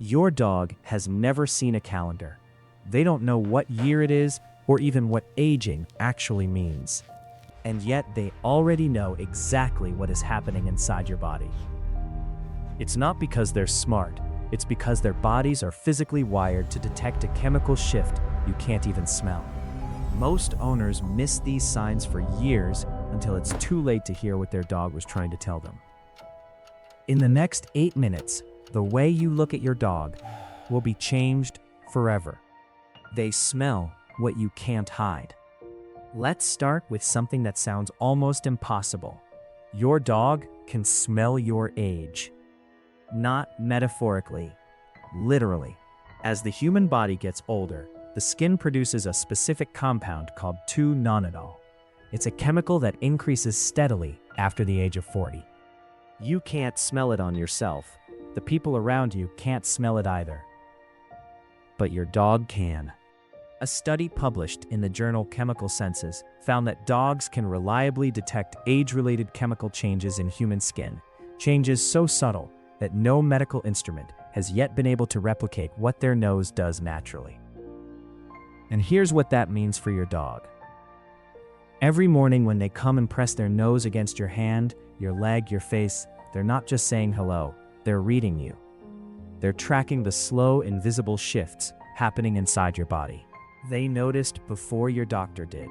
Your dog has never seen a calendar. They don't know what year it is or even what aging actually means. And yet they already know exactly what is happening inside your body. It's not because they're smart, it's because their bodies are physically wired to detect a chemical shift you can't even smell. Most owners miss these signs for years until it's too late to hear what their dog was trying to tell them. In the next 8 minutes, the way you look at your dog will be changed forever. They smell what you can't hide. Let's start with something that sounds almost impossible. Your dog can smell your age. Not metaphorically, literally. As the human body gets older, the skin produces a specific compound called 2-nonadol. It's a chemical that increases steadily after the age of 40. You can't smell it on yourself. The people around you can't smell it either. But your dog can. A study published in the journal Chemical Senses found that dogs can reliably detect age-related chemical changes in human skin, changes so subtle that no medical instrument has yet been able to replicate what their nose does naturally. And here's what that means for your dog. Every morning when they come and press their nose against your hand, your leg, your face, they're not just saying hello, they're reading you. They're tracking the slow, invisible shifts happening inside your body. They noticed before your doctor did.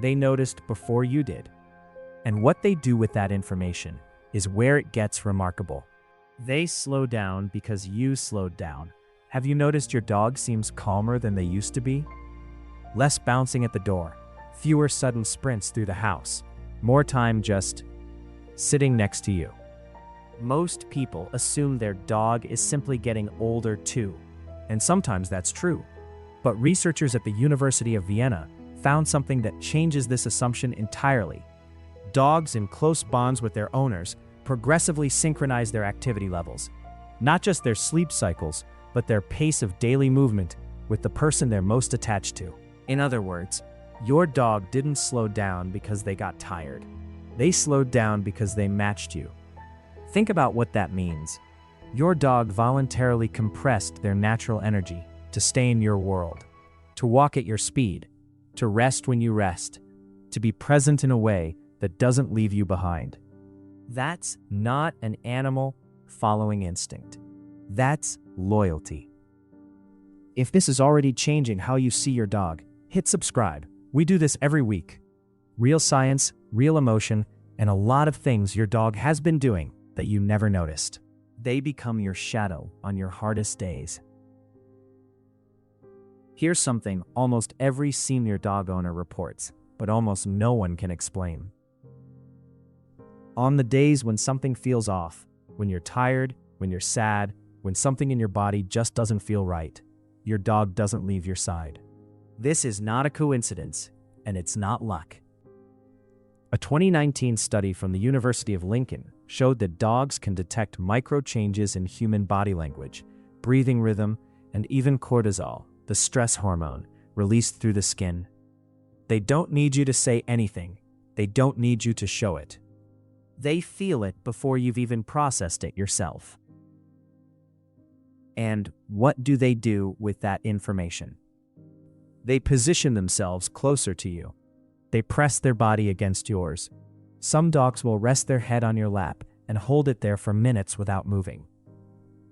They noticed before you did. And what they do with that information is where it gets remarkable. They slow down because you slowed down. Have you noticed your dog seems calmer than they used to be? Less bouncing at the door, fewer sudden sprints through the house, more time just sitting next to you. Most people assume their dog is simply getting older too, and sometimes that's true. But researchers at the University of Vienna found something that changes this assumption entirely. Dogs in close bonds with their owners progressively synchronize their activity levels, not just their sleep cycles, but their pace of daily movement with the person they're most attached to. In other words, your dog didn't slow down because they got tired. They slowed down because they matched you. Think about what that means. Your dog voluntarily compressed their natural energy to stay in your world, to walk at your speed, to rest when you rest, to be present in a way that doesn't leave you behind. That's not an animal following instinct. That's loyalty. If this is already changing how you see your dog, hit subscribe. We do this every week. Real science, real emotion, and a lot of things your dog has been doing that you never noticed. They become your shadow on your hardest days. Here's something almost every senior dog owner reports, but almost no one can explain. On the days when something feels off, when you're tired, when you're sad, when something in your body just doesn't feel right, your dog doesn't leave your side. This is not a coincidence, and it's not luck. A 2019 study from the University of Lincoln showed that dogs can detect micro changes in human body language, breathing rhythm, and even cortisol, the stress hormone, released through the skin. They don't need you to say anything. They don't need you to show it. They feel it before you've even processed it yourself. And what do they do with that information? They position themselves closer to you. They press their body against yours. Some dogs will rest their head on your lap and hold it there for minutes without moving.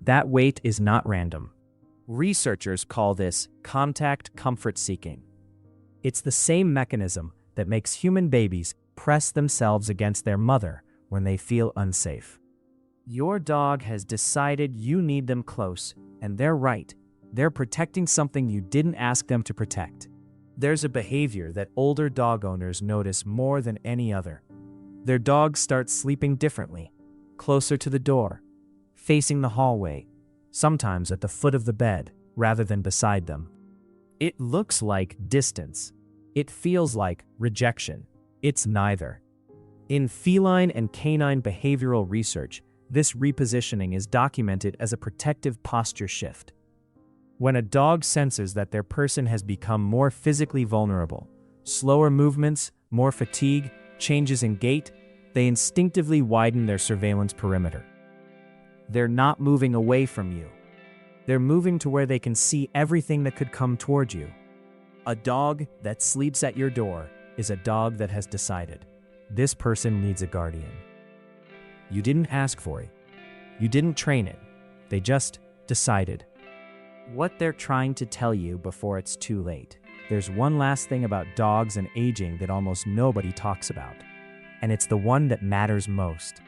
That wait is not random. Researchers call this contact comfort seeking. It's the same mechanism that makes human babies press themselves against their mother when they feel unsafe. Your dog has decided you need them close, and they're right. They're protecting something you didn't ask them to protect. There's a behavior that older dog owners notice more than any other. Their dogs start sleeping differently, closer to the door, facing the hallway, sometimes at the foot of the bed rather than beside them. It looks like distance. It feels like rejection. It's neither. In feline and canine behavioral research, this repositioning is documented as a protective posture shift. When a dog senses that their person has become more physically vulnerable, slower movements, more fatigue, changes in gait, they instinctively widen their surveillance perimeter. They're not moving away from you. They're moving to where they can see everything that could come toward you. A dog that sleeps at your door is a dog that has decided, this person needs a guardian. You didn't ask for it. You didn't train it. They just decided. What they're trying to tell you before it's too late. There's one last thing about dogs and aging that almost nobody talks about, and it's the one that matters most.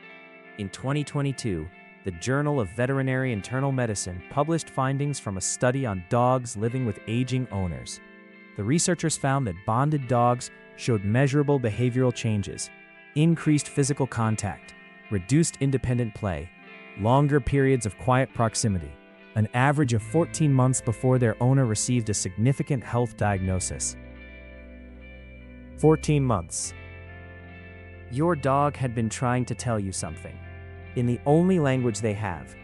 In 2022, the Journal of Veterinary Internal Medicine published findings from a study on dogs living with aging owners. The researchers found that bonded dogs showed measurable behavioral changes, increased physical contact, reduced independent play, longer periods of quiet proximity, an average of 14 months before their owner received a significant health diagnosis. 14 months. Your dog had been trying to tell you something, in the only language they have.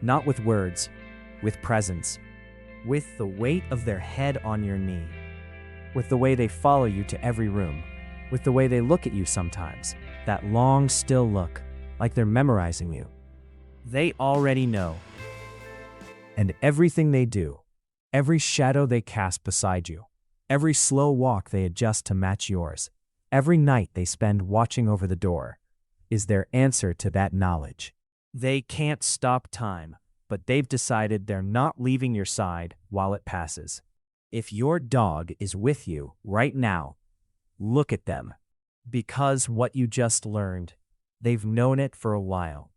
Not with words, with presence, with the weight of their head on your knee, with the way they follow you to every room, with the way they look at you sometimes, that long, still look, like they're memorizing you. They already know. And everything they do, every shadow they cast beside you, every slow walk they adjust to match yours, every night they spend watching over the door, is their answer to that knowledge. They can't stop time, but they've decided they're not leaving your side while it passes. If your dog is with you right now, look at them. Because what you just learned, they've known it for a while.